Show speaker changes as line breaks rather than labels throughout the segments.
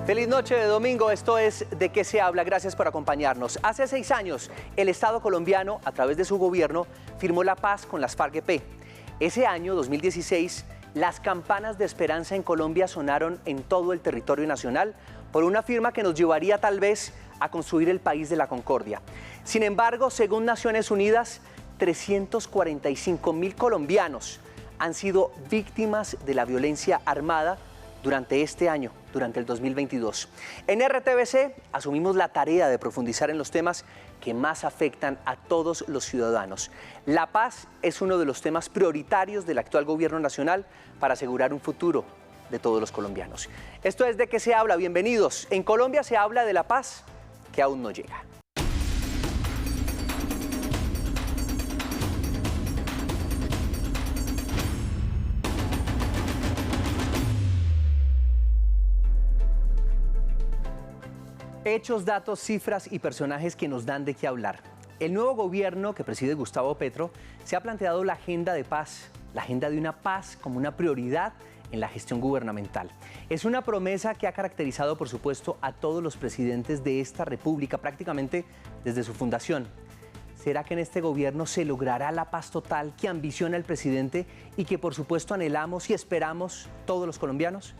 Feliz noche de domingo, esto es ¿De qué se habla? Gracias por acompañarnos. Hace 6 años, el Estado colombiano, a través de su gobierno, firmó la paz con las FARC-EP. Ese año, 2016, las campanas de esperanza en Colombia sonaron en todo el territorio nacional por una firma que nos llevaría tal vez a construir el país de la concordia. Sin embargo, según Naciones Unidas, 345.000 colombianos han sido víctimas de la violencia armada durante este año, durante el 2022. En RTBC asumimos la tarea de profundizar en los temas que más afectan a todos los ciudadanos. La paz es uno de los temas prioritarios del actual gobierno nacional para asegurar un futuro de todos los colombianos. Esto es ¿De qué se habla? Bienvenidos. En Colombia se habla de la paz que aún no llega. Hechos, datos, cifras y personajes que nos dan de qué hablar. El nuevo gobierno que preside Gustavo Petro se ha planteado la agenda de paz, la agenda de una paz como una prioridad en la gestión gubernamental. Es una promesa que ha caracterizado, por supuesto, a todos los presidentes de esta república, prácticamente desde su fundación. ¿Será que en este gobierno se logrará la paz total que ambiciona el presidente y que, por supuesto, anhelamos y esperamos todos los colombianos?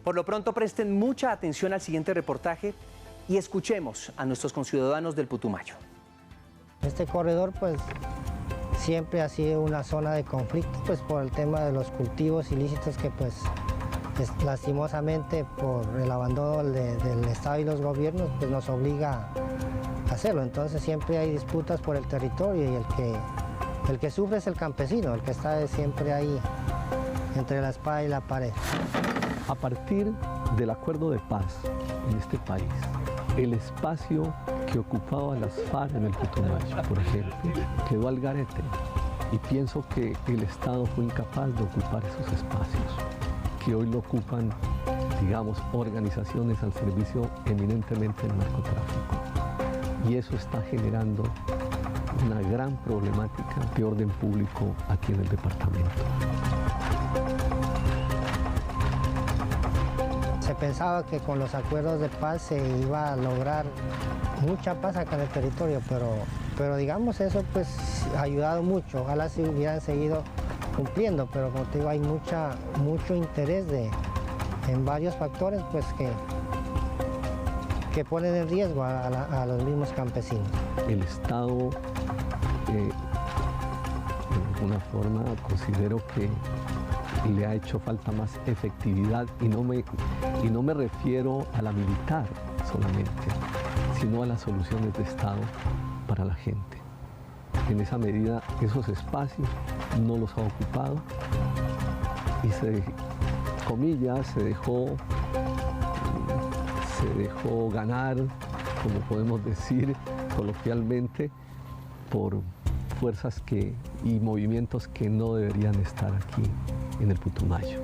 Por lo pronto, presten mucha atención al siguiente reportaje y escuchemos a nuestros conciudadanos del Putumayo.
Este corredor pues siempre ha sido una zona de conflicto pues por el tema de los cultivos ilícitos que pues lastimosamente por el abandono del Estado y los gobiernos pues nos obliga a hacerlo. Entonces siempre hay disputas por el territorio y el que sufre es el campesino, el que está siempre ahí entre la espada y la pared.
A partir del acuerdo de paz en este país, el espacio que ocupaba las FARC en el Putumayo, por ejemplo, quedó al garete. Y pienso que el Estado fue incapaz de ocupar esos espacios, que hoy lo ocupan, digamos, organizaciones al servicio eminentemente del narcotráfico. Y eso está generando una gran problemática de orden público aquí en el departamento.
Se pensaba que con los acuerdos de paz se iba a lograr mucha paz acá en el territorio, pero digamos eso pues ha ayudado mucho. Ojalá se hubieran seguido cumpliendo, pero como te digo hay mucho interés en varios factores pues que ponen en riesgo a los mismos campesinos.
El Estado, de alguna forma, considero que le ha hecho falta más efectividad y no me refiero a la militar solamente, sino a las soluciones de Estado para la gente. En esa medida, esos espacios no los ha ocupado y se dejó ganar, como podemos decir coloquialmente, por fuerzas y movimientos que no deberían estar aquí en el Putumayo.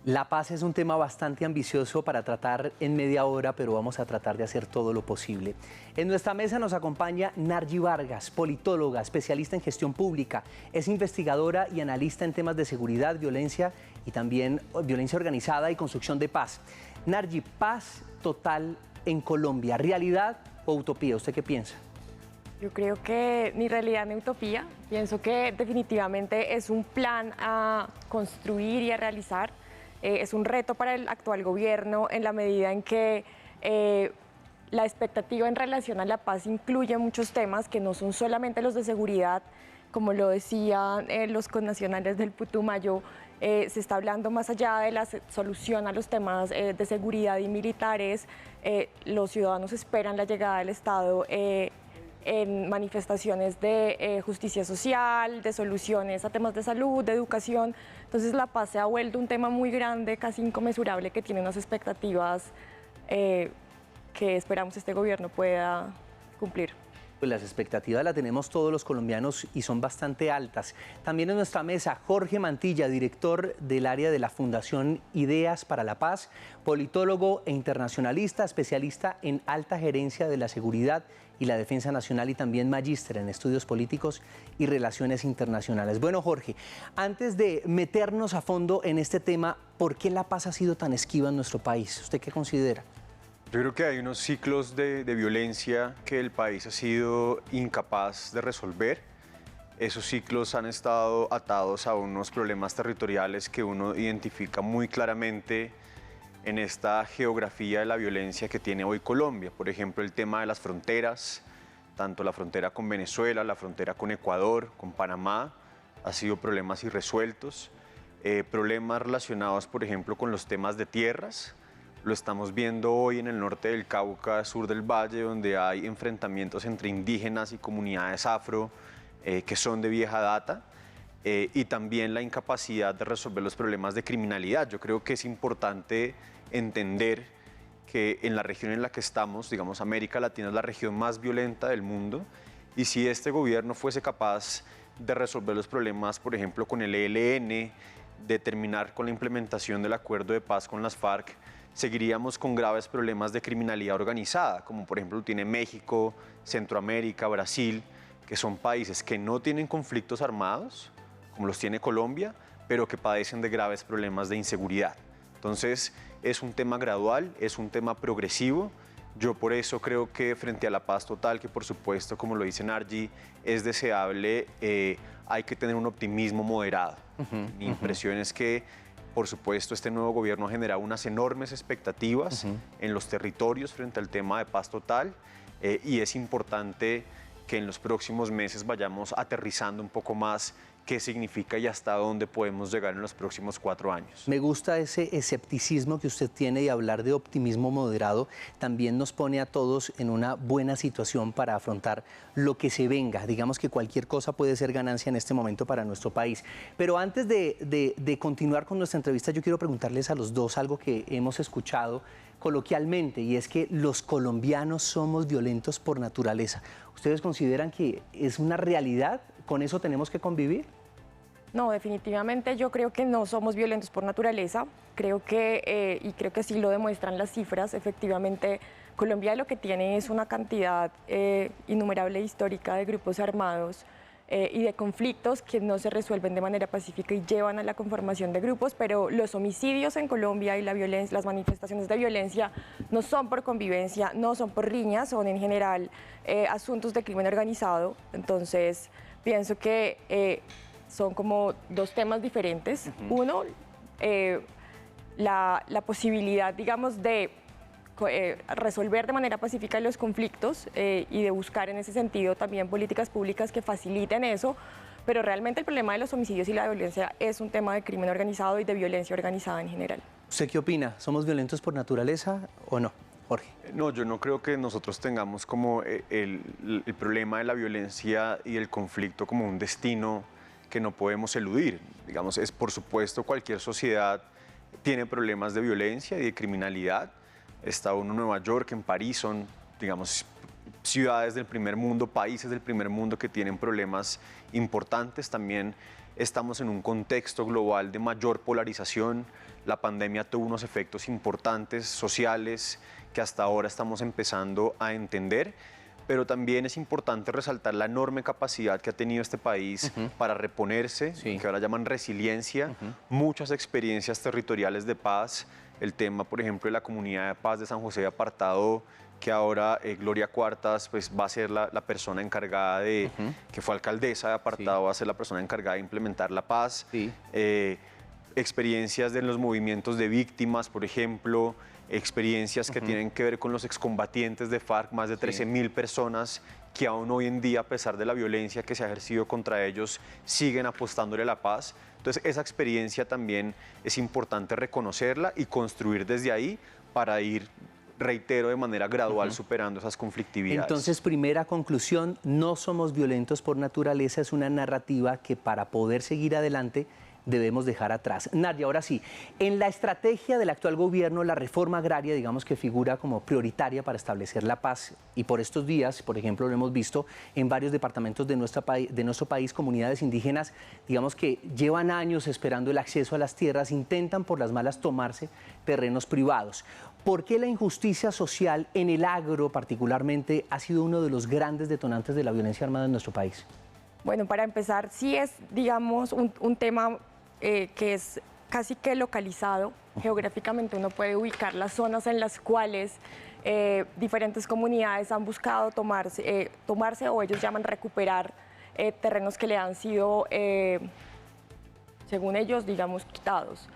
La paz es un tema bastante ambicioso para tratar en media hora, pero vamos a tratar de hacer todo lo posible. En nuestra mesa nos acompaña Narji Vargas, politóloga, especialista en gestión pública, es investigadora y analista en temas de seguridad, violencia y también violencia organizada y construcción de paz. Narji, paz total en Colombia, ¿realidad o utopía? ¿Usted qué piensa?
Yo creo que ni realidad ni utopía. Pienso que definitivamente es un plan a construir y a realizar. Es un reto para el actual gobierno en la medida en que la expectativa en relación a la paz incluye muchos temas que no son solamente los de seguridad, como lo decían los connacionales del Putumayo. Se está hablando más allá de la solución a los temas de seguridad y militares. Los ciudadanos esperan la llegada del Estado en manifestaciones de justicia social, de soluciones a temas de salud, de educación. Entonces la paz se ha vuelto un tema muy grande, casi inconmensurable, que tiene unas expectativas que esperamos este gobierno pueda cumplir.
Pues las expectativas las tenemos todos los colombianos y son bastante altas. También en nuestra mesa, Jorge Mantilla, director del área de la Fundación Ideas para la Paz, politólogo e internacionalista, especialista en alta gerencia de la seguridad y la defensa nacional y también magíster en estudios políticos y relaciones internacionales. Bueno, Jorge, antes de meternos a fondo en este tema, ¿por qué la paz ha sido tan esquiva en nuestro país? ¿Usted qué considera?
Yo creo que hay unos ciclos de violencia que el país ha sido incapaz de resolver. Esos ciclos han estado atados a unos problemas territoriales que uno identifica muy claramente en esta geografía de la violencia que tiene hoy Colombia. Por ejemplo, el tema de las fronteras, tanto la frontera con Venezuela, la frontera con Ecuador, con Panamá, ha sido problemas irresueltos. Problemas relacionados, por ejemplo, con los temas de tierras. Lo estamos viendo hoy en el norte del Cauca, sur del Valle, donde hay enfrentamientos entre indígenas y comunidades afro que son de vieja data, y también la incapacidad de resolver los problemas de criminalidad. Yo creo que es importante entender que en la región en la que estamos, digamos, América Latina es la región más violenta del mundo, y si este gobierno fuese capaz de resolver los problemas, por ejemplo, con el ELN, de terminar con la implementación del acuerdo de paz con las FARC, seguiríamos con graves problemas de criminalidad organizada, como por ejemplo tiene México, Centroamérica, Brasil, que son países que no tienen conflictos armados, como los tiene Colombia, pero que padecen de graves problemas de inseguridad. Entonces, es un tema gradual, es un tema progresivo. Yo por eso creo que frente a la paz total, que por supuesto, como lo dice Narji, es deseable, hay que tener un optimismo moderado. Mi impresión es que, por supuesto, este nuevo gobierno ha generado unas enormes expectativas en los territorios frente al tema de paz total, y es importante que en los próximos meses vayamos aterrizando un poco más qué significa y hasta dónde podemos llegar en los próximos 4 años.
Me gusta ese escepticismo que usted tiene, y hablar de optimismo moderado también nos pone a todos en una buena situación para afrontar lo que se venga. Digamos que cualquier cosa puede ser ganancia en este momento para nuestro país. Pero antes de continuar con nuestra entrevista, yo quiero preguntarles a los dos algo que hemos escuchado coloquialmente, y es que los colombianos somos violentos por naturaleza. ¿Ustedes consideran que es una realidad? ¿Con eso tenemos que convivir?
No, definitivamente yo creo que no somos violentos por naturaleza. Creo que, y creo que sí lo demuestran las cifras, efectivamente Colombia lo que tiene es una cantidad innumerable histórica de grupos armados y de conflictos que no se resuelven de manera pacífica y llevan a la conformación de grupos, pero los homicidios en Colombia y la violencia, las manifestaciones de violencia no son por convivencia, no son por riñas, son en general asuntos de crimen organizado. Entonces, pienso que son como dos temas diferentes. Uno, la posibilidad, digamos, de resolver de manera pacífica los conflictos y de buscar en ese sentido también políticas públicas que faciliten eso, pero realmente el problema de los homicidios y la violencia es un tema de crimen organizado y de violencia organizada en general.
¿Usted qué opina? ¿Somos violentos por naturaleza o no, Jorge?
No, yo no creo que nosotros tengamos como el problema de la violencia y el conflicto como un destino que no podemos eludir. Digamos, es por supuesto cualquier sociedad tiene problemas de violencia y de criminalidad. Está uno en Nueva York, en París, son, digamos, ciudades del primer mundo, países del primer mundo que tienen problemas importantes. También estamos en un contexto global de mayor polarización. La pandemia tuvo unos efectos importantes sociales que hasta ahora estamos empezando a entender, pero también es importante resaltar la enorme capacidad que ha tenido este país para reponerse, que ahora llaman resiliencia, muchas experiencias territoriales de paz. El tema, por ejemplo, de la comunidad de paz de San José de Apartado, que ahora Gloria Cuartas pues, va a ser la persona encargada de, que fue alcaldesa de Apartado, va a ser la persona encargada de implementar la paz. Experiencias de los movimientos de víctimas, por ejemplo, experiencias que tienen que ver con los excombatientes de FARC, más de 13.000 personas que aún hoy en día, a pesar de la violencia que se ha ejercido contra ellos, siguen apostándole a la paz. Entonces, esa experiencia también es importante reconocerla y construir desde ahí para ir, reitero, de manera gradual superando esas conflictividades.
Entonces, primera conclusión, no somos violentos por naturaleza, es una narrativa que para poder seguir adelante debemos dejar atrás. Nadia, ahora sí, en la estrategia del actual gobierno, la reforma agraria, digamos que figura como prioritaria para establecer la paz, y por estos días, por ejemplo, lo hemos visto en varios departamentos de nuestro país, comunidades indígenas, digamos que llevan años esperando el acceso a las tierras, intentan por las malas tomarse terrenos privados. ¿Por qué la injusticia social en el agro particularmente ha sido uno de los grandes detonantes de la violencia armada en nuestro país?
Bueno, para empezar, sí es, digamos, un tema que es casi que localizado. Geográficamente uno puede ubicar las zonas en las cuales diferentes comunidades han buscado tomarse o ellos llaman recuperar terrenos que le han sido, según ellos, digamos, quitados.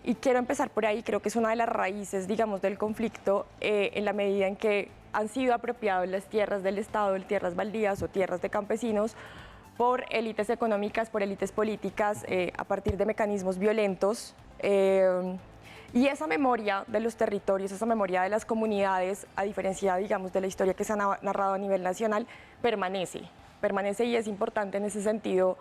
Y quiero empezar por ahí, creo que es una de las raíces, digamos, del conflicto, en la medida en que han sido apropiadas las tierras del Estado, tierras baldías o tierras de campesinos, por élites económicas, por élites políticas, a partir de mecanismos violentos. Y esa memoria de los territorios, esa memoria de las comunidades, a diferencia, digamos, de la historia que se ha narrado a nivel nacional, permanece y es importante en ese sentido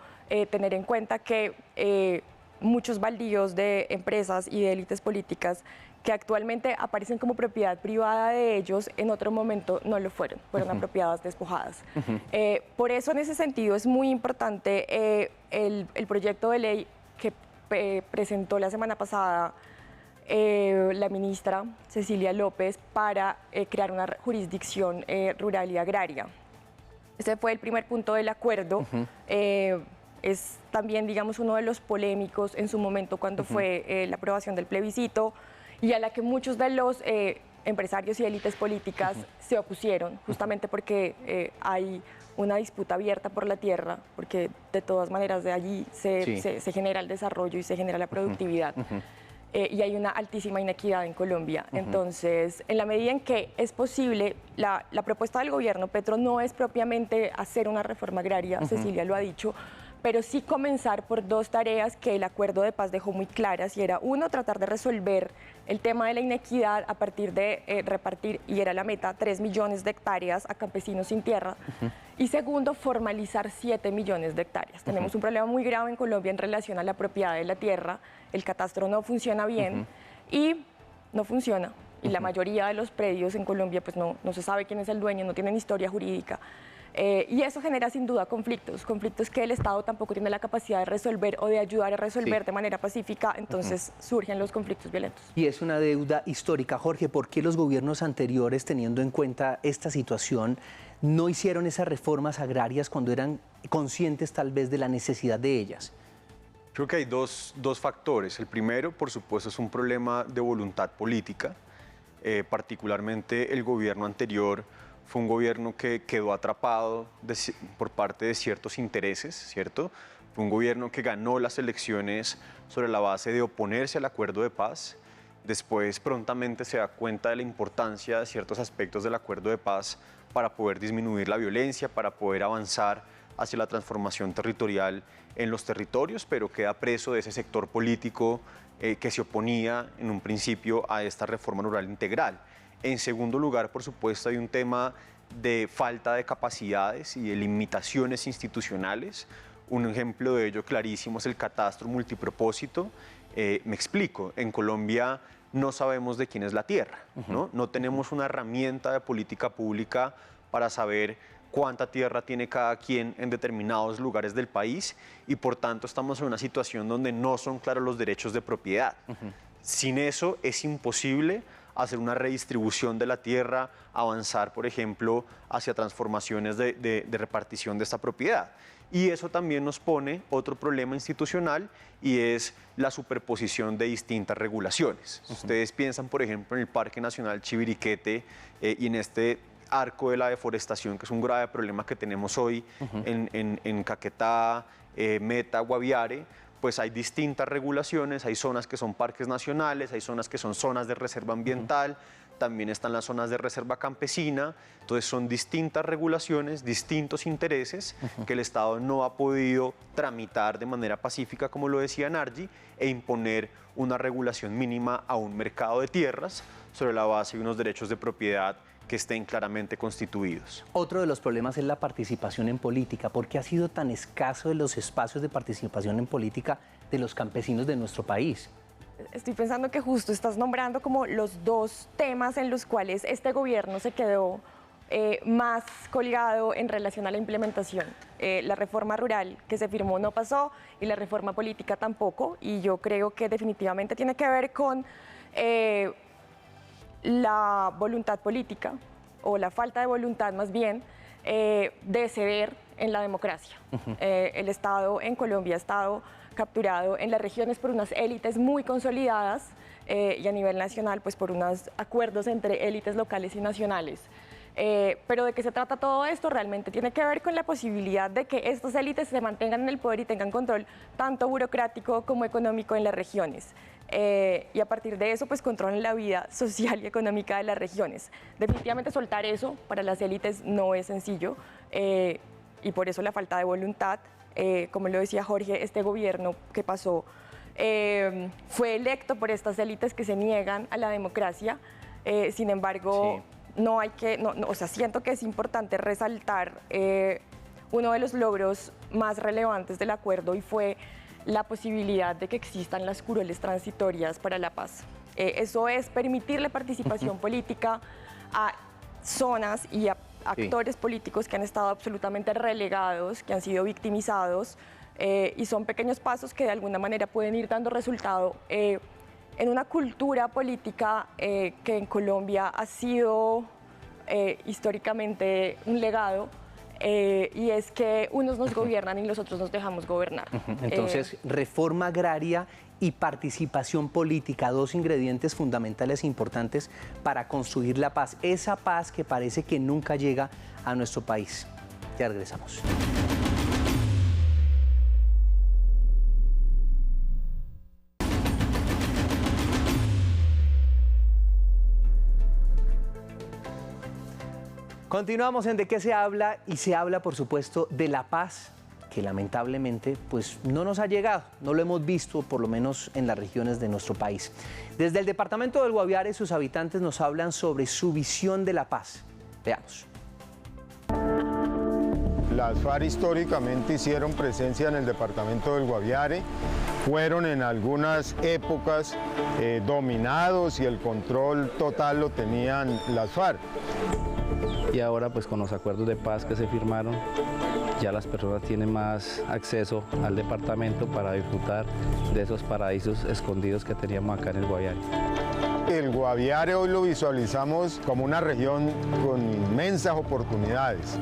tener en cuenta que muchos baldíos de empresas y de élites políticas que actualmente aparecen como propiedad privada de ellos, en otro momento no lo fueron apropiadas, despojadas. Por eso, en ese sentido, es muy importante el proyecto de ley que presentó la semana pasada la ministra Cecilia López para crear una jurisdicción rural y agraria. Ese fue el primer punto del acuerdo. Es también, digamos, uno de los polémicos en su momento cuando fue la aprobación del plebiscito, y a la que muchos de los empresarios y élites políticas se opusieron, justamente porque hay una disputa abierta por la tierra, porque de todas maneras de allí se genera el desarrollo y se genera la productividad. Y hay una altísima inequidad en Colombia. Entonces, en la medida en que es posible, la propuesta del gobierno Petro no es propiamente hacer una reforma agraria, Cecilia lo ha dicho, pero sí comenzar por dos tareas que el acuerdo de paz dejó muy claras, y era, uno, tratar de resolver el tema de la inequidad a partir de repartir, y era la meta, 3 millones de hectáreas a campesinos sin tierra, y segundo, formalizar 7 millones de hectáreas. Tenemos un problema muy grave en Colombia en relación a la propiedad de la tierra, el catastro no funciona bien, y no funciona, y la mayoría de los predios en Colombia pues no se sabe quién es el dueño, no tienen historia jurídica. Y eso genera sin duda conflictos que el Estado tampoco tiene la capacidad de resolver o de ayudar a resolver de manera pacífica, entonces surgen los conflictos violentos.
Y es una deuda histórica. Jorge, ¿por qué los gobiernos anteriores, teniendo en cuenta esta situación, no hicieron esas reformas agrarias cuando eran conscientes tal vez de la necesidad de ellas?
Creo que hay dos factores. El primero, por supuesto, es un problema de voluntad política. Particularmente el gobierno anterior fue un gobierno que quedó atrapado por parte de ciertos intereses, ¿cierto? Fue un gobierno que ganó las elecciones sobre la base de oponerse al acuerdo de paz. Después prontamente se da cuenta de la importancia de ciertos aspectos del acuerdo de paz para poder disminuir la violencia, para poder avanzar hacia la transformación territorial en los territorios, pero queda preso de ese sector político que se oponía en un principio a esta reforma rural integral. En segundo lugar, por supuesto, hay un tema de falta de capacidades y de limitaciones institucionales. Un ejemplo de ello clarísimo es el catastro multipropósito. Me explico, en Colombia no sabemos de quién es la tierra, ¿no? No tenemos una herramienta de política pública para saber cuánta tierra tiene cada quien en determinados lugares del país, y por tanto estamos en una situación donde no son claros los derechos de propiedad. Sin eso es imposible hacer una redistribución de la tierra, avanzar, por ejemplo, hacia transformaciones de repartición de esta propiedad. Y eso también nos pone otro problema institucional, y es la superposición de distintas regulaciones. Ustedes piensan, por ejemplo, en el Parque Nacional Chiviriquete y en este arco de la deforestación, que es un grave problema que tenemos hoy en Caquetá, Meta, Guaviare. Pues hay distintas regulaciones, hay zonas que son parques nacionales, hay zonas que son zonas de reserva ambiental, también están las zonas de reserva campesina. Entonces son distintas regulaciones, distintos intereses que el Estado no ha podido tramitar de manera pacífica, como lo decía Narji, e imponer una regulación mínima a un mercado de tierras sobre la base de unos derechos de propiedad que estén claramente constituidos.
Otro de los problemas es la participación en política. ¿Por qué ha sido tan escaso de los espacios de participación en política de los campesinos de nuestro país?
Estoy pensando que justo estás nombrando como los dos temas en los cuales este gobierno se quedó más colgado en relación a la implementación. La reforma rural que se firmó no pasó y la reforma política tampoco, y yo creo que definitivamente tiene que ver con la voluntad política, o la falta de voluntad más bien, de ceder en la democracia. El Estado en Colombia ha estado capturado en las regiones por unas élites muy consolidadas y a nivel nacional pues por unos acuerdos entre élites locales y nacionales. Pero ¿de qué se trata todo esto? Realmente tiene que ver con la posibilidad de que estas élites se mantengan en el poder y tengan control tanto burocrático como económico en las regiones. Y a partir de eso pues controlan la vida social y económica de las regiones. Definitivamente soltar eso para las élites no es sencillo y por eso la falta de voluntad. Como lo decía Jorge, este gobierno que pasó fue electo por estas élites que se niegan a la democracia. Sin embargo, sí, no hay que, o sea, siento que es importante resaltar uno de los logros más relevantes del acuerdo, y fue la posibilidad de que existan las curules transitorias para la paz. Eso es permitir la participación política a zonas y a actores políticos que han estado absolutamente relegados, que han sido victimizados, y son pequeños pasos que de alguna manera pueden ir dando resultado en una cultura política que en Colombia ha sido históricamente un legado, y es que unos nos gobiernan y los otros nos dejamos gobernar.
Entonces, reforma agraria y participación política, dos ingredientes fundamentales e importantes para construir la paz, esa paz que parece que nunca llega a nuestro país. Ya regresamos. Continuamos en De qué se habla, y se habla, por supuesto, de la paz, que lamentablemente pues, no nos ha llegado, no lo hemos visto, por lo menos en las regiones de nuestro país. Desde el departamento del Guaviare, sus habitantes nos hablan sobre su visión de la paz. Veamos.
Las FARC históricamente hicieron presencia en el departamento del Guaviare, fueron en algunas épocas dominados y el control total lo tenían las FARC.
Y ahora pues con los acuerdos de paz que se firmaron, ya las personas tienen más acceso al departamento para disfrutar de esos paraísos escondidos que teníamos acá en el Guaviare.
El Guaviare hoy lo visualizamos como una región con inmensas oportunidades.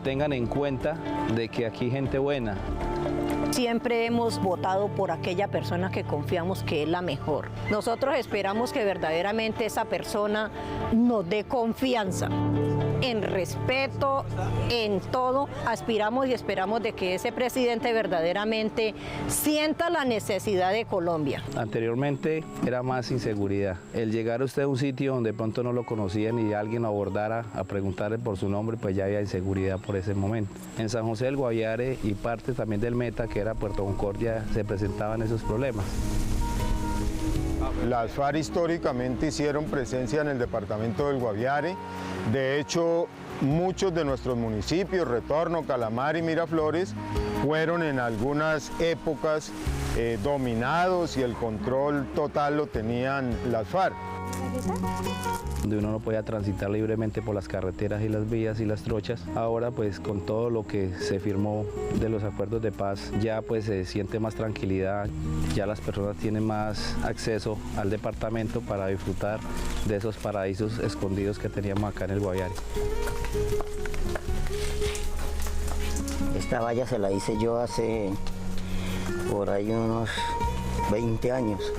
Tengan en cuenta de que aquí hay gente buena.
Siempre hemos votado por aquella persona que confiamos que es la mejor. Nosotros esperamos que verdaderamente esa persona nos dé confianza, en respeto, en todo. Aspiramos y esperamos de que ese presidente verdaderamente sienta la necesidad de Colombia.
Anteriormente era más inseguridad. El llegar a usted a un sitio donde de pronto no lo conocían y alguien lo abordara a preguntarle por su nombre, pues ya había inseguridad por ese momento. En San José del Guaviare y parte también del Meta, que era Puerto Concordia, se presentaban esos problemas.
Las FARC históricamente hicieron presencia en el departamento del Guaviare. De hecho, muchos de nuestros municipios, Retorno, Calamar y Miraflores, fueron en algunas épocas dominados y el control total lo tenían las FARC.
Donde uno no podía transitar libremente por las carreteras y las vías y las trochas. Ahora pues con todo lo que se firmó de los acuerdos de paz, ya pues se siente más tranquilidad, ya las personas tienen más acceso al departamento para disfrutar de esos paraísos escondidos que teníamos acá en el Guaviare.
Esta valla se la hice yo hace por ahí unos 20 años.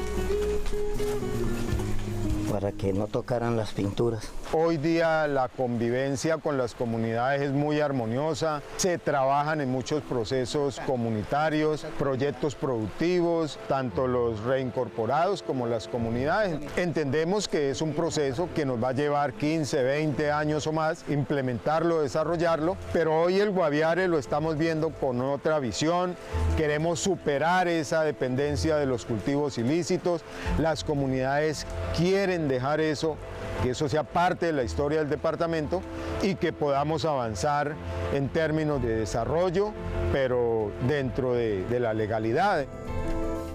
Para que no tocaran las pinturas.
Hoy día la convivencia con las comunidades es muy armoniosa, se trabajan en muchos procesos comunitarios, proyectos productivos, tanto los reincorporados como las comunidades. Entendemos que es un proceso que nos va a llevar 15, 20 años o más, implementarlo, desarrollarlo, pero hoy el Guaviare lo estamos viendo con otra visión, queremos superar esa dependencia de los cultivos ilícitos, las comunidades quieren dejar eso que eso sea parte de la historia del departamento y que podamos avanzar en términos de desarrollo, pero dentro de la legalidad.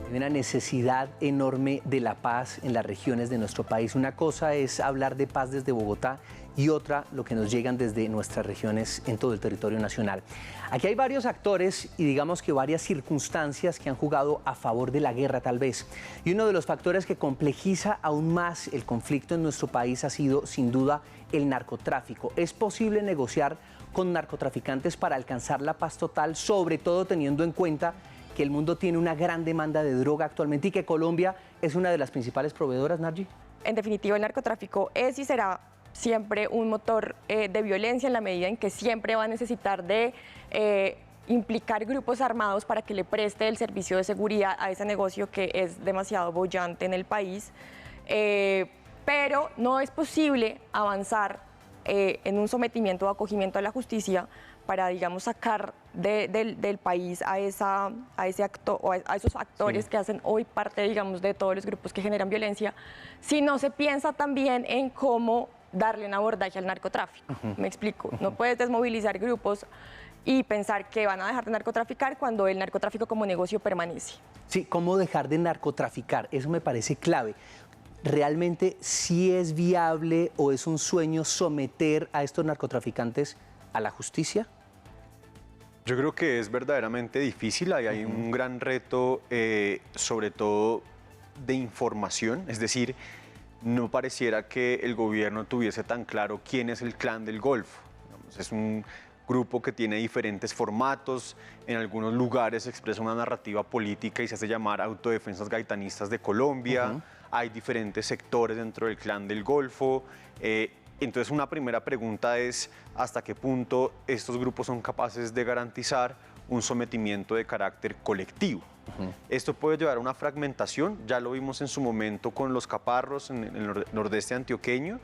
Hay una necesidad enorme de la paz en las regiones de nuestro país. Una cosa es hablar de paz desde Bogotá y otra lo que nos llegan desde nuestras regiones en todo el territorio nacional. Aquí hay varios actores y digamos que varias circunstancias que han jugado a favor de la guerra tal vez. Y uno de los factores que complejiza aún más el conflicto en nuestro país ha sido sin duda el narcotráfico. ¿Es posible negociar con narcotraficantes para alcanzar la paz total, sobre todo teniendo en cuenta que el mundo tiene una gran demanda de droga actualmente y que Colombia es una de las principales proveedoras, Nargi?
En definitiva, el narcotráfico es y será siempre un motor de violencia en la medida en que siempre va a necesitar de implicar grupos armados para que le preste el servicio de seguridad a ese negocio que es demasiado boyante en el país. Pero no es posible avanzar en un sometimiento o acogimiento a la justicia para, digamos, sacar del país a esos actores
Sí.
que hacen hoy parte, digamos, de todos los grupos que generan violencia, si no se piensa también en cómo darle un abordaje al narcotráfico. Me explico. No puedes desmovilizar grupos y pensar que van a dejar de narcotraficar cuando el narcotráfico como negocio permanece.
Sí, ¿cómo dejar de narcotraficar? Eso me parece clave. ¿Realmente sí es viable o es un sueño someter a estos narcotraficantes a la justicia?
Yo creo que es verdaderamente difícil, ahí hay un gran reto, sobre todo de información, es decir, no pareciera que el gobierno tuviese tan claro quién es el Clan del Golfo. Digamos, es un grupo que tiene diferentes formatos, en algunos lugares expresa una narrativa política y se hace llamar Autodefensas Gaitanistas de Colombia, hay diferentes sectores dentro del Clan del Golfo. Entonces, una primera pregunta es hasta qué punto estos grupos son capaces de garantizar un sometimiento de carácter colectivo. Esto puede llevar a una fragmentación, ya lo vimos en su momento con los caparros en el nordeste antioqueño,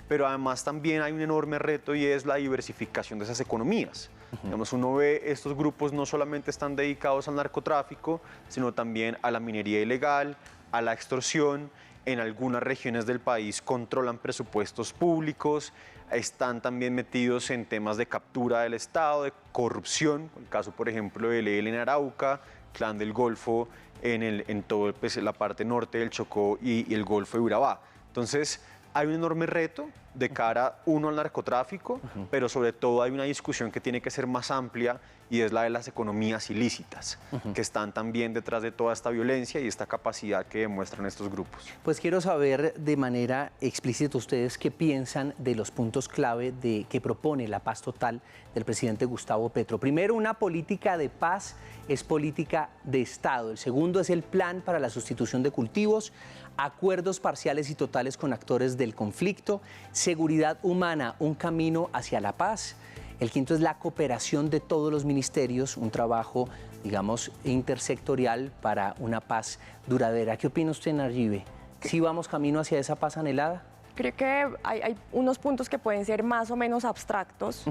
pero además también hay un enorme reto y es la diversificación de esas economías. Digamos, uno ve estos grupos no solamente están dedicados al narcotráfico, sino también a la minería ilegal, a la extorsión. En algunas regiones del país controlan presupuestos públicos, están también metidos en temas de captura del Estado, de corrupción, el caso por ejemplo del EL en Arauca, Clan del Golfo en toda la parte norte del Chocó y el Golfo de Urabá. Entonces hay un enorme reto de cara uno al narcotráfico, pero sobre todo hay una discusión que tiene que ser más amplia y es la de las economías ilícitas, que están también detrás de toda esta violencia y esta capacidad que demuestran estos grupos.
Pues quiero saber de manera explícita ustedes qué piensan de los puntos clave que propone la paz total del presidente Gustavo Petro. Primero, una política de paz es política de Estado. El segundo es el plan para la sustitución de cultivos, acuerdos parciales y totales con actores del conflicto, seguridad humana, un camino hacia la paz. El quinto es la cooperación de todos los ministerios, un trabajo, digamos, intersectorial para una paz duradera. ¿Qué opina usted, Nargibe? ¿Sí vamos camino hacia esa paz anhelada?
Creo que hay unos puntos que pueden ser más o menos abstractos.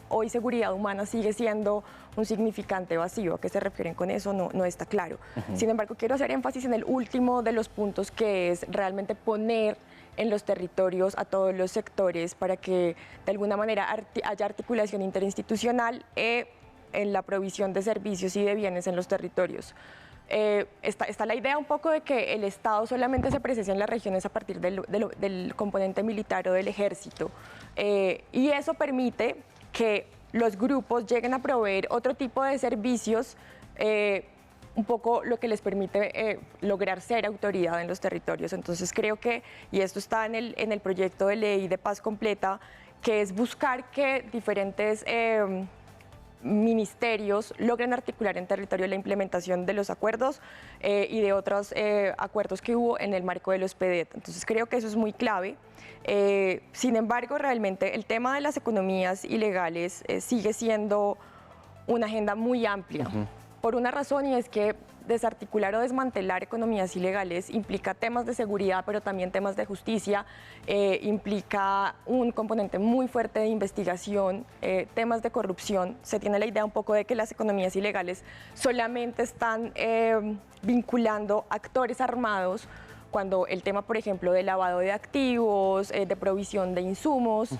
Hoy seguridad humana sigue siendo un significante vacío. ¿A qué se refieren con eso? No está claro. Sin embargo, quiero hacer énfasis en el último de los puntos, que es realmente poner en los territorios a todos los sectores para que de alguna manera haya articulación interinstitucional en la provisión de servicios y de bienes en los territorios. Está la idea un poco de que el Estado solamente se presencia en las regiones a partir del componente militar o del ejército, y eso permite que los grupos lleguen a proveer otro tipo de servicios, un poco lo que les permite lograr ser autoridad en los territorios. Entonces creo que, y esto está en el proyecto de ley de paz completa, que es buscar que diferentes ministerios logren articular en territorio la implementación de los acuerdos y de otros acuerdos que hubo en el marco de los PEDET. Entonces creo que eso es muy clave. Sin embargo, realmente el tema de las economías ilegales sigue siendo una agenda muy amplia. Por una razón, y es que desarticular o desmantelar economías ilegales implica temas de seguridad, pero también temas de justicia, implica un componente muy fuerte de investigación, temas de corrupción. Se tiene la idea un poco de que las economías ilegales solamente están vinculando actores armados cuando el tema, por ejemplo, de lavado de activos, de provisión de insumos,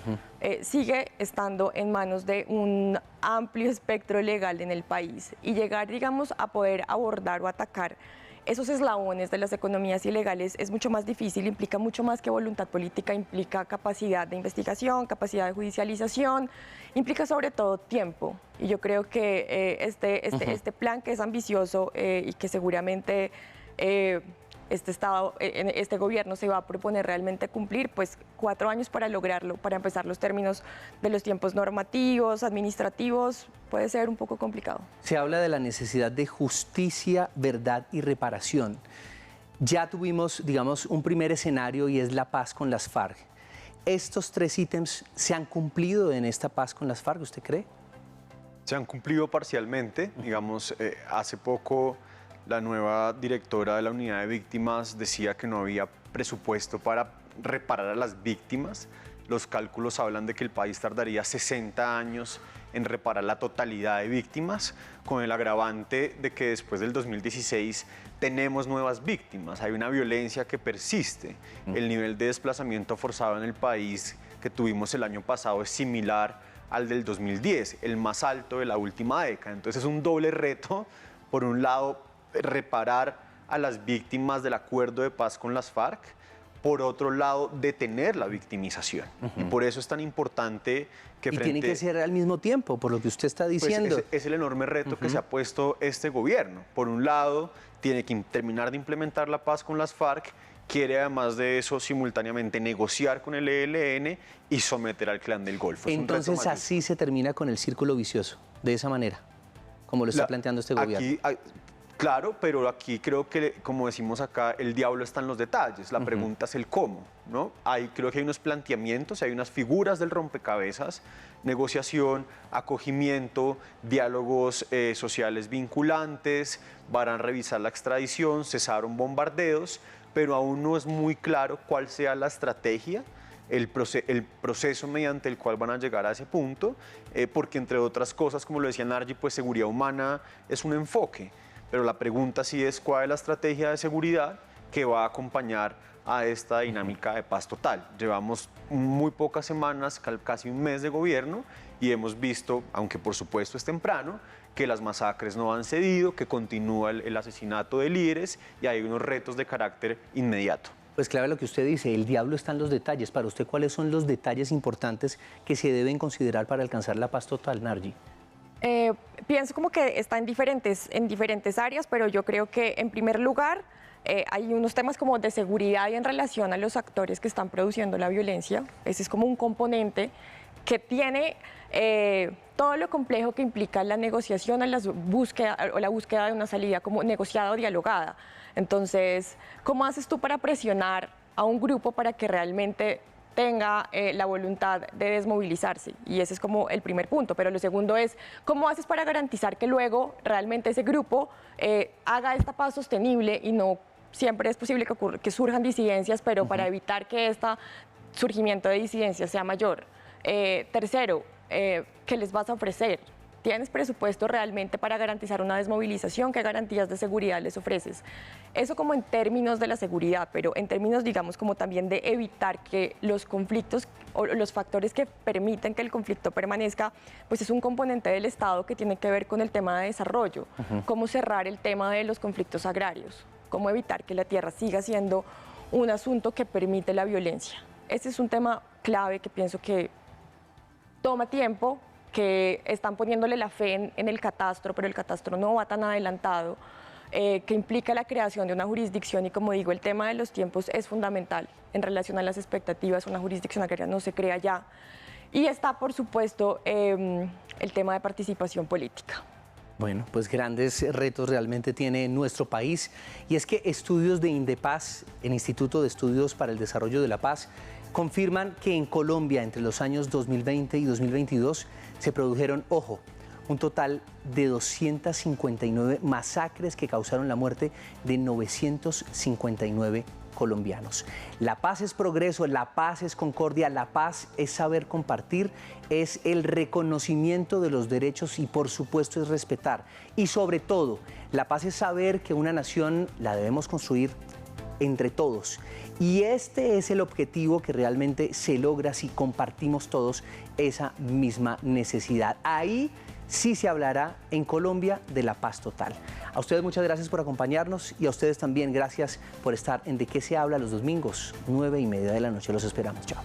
sigue estando en manos de un amplio espectro legal en el país. Y llegar, digamos, a poder abordar o atacar esos eslabones de las economías ilegales es mucho más difícil, implica mucho más que voluntad política, implica capacidad de investigación, capacidad de judicialización, implica sobre todo tiempo. Y yo creo que este plan, que es ambicioso y que seguramente este gobierno se va a proponer realmente cumplir, pues 4 años para lograrlo, para empezar los términos de los tiempos normativos, administrativos, puede ser un poco complicado.
Se habla de la necesidad de justicia, verdad y reparación. Ya tuvimos, digamos, un primer escenario y es la paz con las FARC. ¿Estos 3 ítems se han cumplido en esta paz con las FARC, usted cree?
Se han cumplido parcialmente. Digamos, hace poco la nueva directora de la unidad de víctimas decía que no había presupuesto para reparar a las víctimas. Los cálculos hablan de que el país tardaría 60 años en reparar la totalidad de víctimas, con el agravante de que después del 2016 tenemos nuevas víctimas. Hay una violencia que persiste. El nivel de desplazamiento forzado en el país que tuvimos el año pasado es similar al del 2010, el más alto de la última década. Entonces es un doble reto. Por un lado, reparar a las víctimas del acuerdo de paz con las FARC, por otro lado, detener la victimización. Y por eso es tan importante que
y tiene que ser al mismo tiempo, por lo que usted está diciendo.
Pues es el enorme reto que se ha puesto este gobierno. Por un lado, tiene que terminar de implementar la paz con las FARC, quiere además de eso simultáneamente negociar con el ELN y someter al Clan del Golfo.
Entonces así se termina con el círculo vicioso, de esa manera, como lo está planteando este gobierno.
Claro, pero aquí creo que, como decimos acá, el diablo está en los detalles. La pregunta es el cómo, ¿no? Creo que hay unos planteamientos, hay unas figuras del rompecabezas: negociación, acogimiento, diálogos sociales vinculantes, van a revisar la extradición, cesaron bombardeos, pero aún no es muy claro cuál sea la estrategia, el proceso mediante el cual van a llegar a ese punto, porque entre otras cosas, como lo decía Narji, pues seguridad humana es un enfoque. Pero la pregunta sí es cuál es la estrategia de seguridad que va a acompañar a esta dinámica de paz total. Llevamos muy pocas semanas, casi un mes de gobierno, y hemos visto, aunque por supuesto es temprano, que las masacres no han cedido, que continúa el asesinato de líderes y hay unos retos de carácter inmediato.
Pues clave lo que usted dice, el diablo está en los detalles. Para usted, ¿cuáles son los detalles importantes que se deben considerar para alcanzar la paz total, Narji?
Pienso como que está en diferentes áreas, pero yo creo que en primer lugar hay unos temas como de seguridad y en relación a los actores que están produciendo la violencia. Ese es como un componente que tiene todo lo complejo que implica la negociación o la búsqueda de una salida como negociada o dialogada. Entonces, ¿cómo haces tú para presionar a un grupo para que realmente tenga la voluntad de desmovilizarse? Y ese es como el primer punto. Pero lo segundo es, ¿cómo haces para garantizar que luego realmente ese grupo haga esta paz sostenible? Y no siempre es posible que surjan disidencias, pero para evitar que este surgimiento de disidencias sea mayor. Tercero, ¿qué les vas a ofrecer? ¿Tienes presupuesto realmente para garantizar una desmovilización? ¿Qué garantías de seguridad les ofreces? Eso como en términos de la seguridad, pero en términos, digamos, como también de evitar que los conflictos o los factores que permiten que el conflicto permanezca, pues es un componente del Estado que tiene que ver con el tema de desarrollo. Cómo cerrar el tema de los conflictos agrarios, cómo evitar que la tierra siga siendo un asunto que permite la violencia. Ese es un tema clave que pienso que toma tiempo, que están poniéndole la fe en el catastro, pero el catastro no va tan adelantado, que implica la creación de una jurisdicción y, como digo, el tema de los tiempos es fundamental en relación a las expectativas. Una jurisdicción agraria no se crea ya. Y está, por supuesto, el tema de participación política.
Bueno, pues grandes retos realmente tiene nuestro país, y es que estudios de Indepaz, el Instituto de Estudios para el Desarrollo de la Paz, confirman que en Colombia entre los años 2020 y 2022 se produjeron, ojo, un total de 259 masacres que causaron la muerte de 959 colombianos. La paz es progreso, la paz es concordia, la paz es saber compartir, es el reconocimiento de los derechos y, por supuesto, es respetar. Y sobre todo, la paz es saber que una nación la debemos construir entre todos. Y este es el objetivo que realmente se logra si compartimos todos esa misma necesidad. Ahí sí se hablará en Colombia de la paz total. A ustedes muchas gracias por acompañarnos y a ustedes también gracias por estar en De qué se habla los domingos, 9:30 de la noche. Los esperamos. Chao.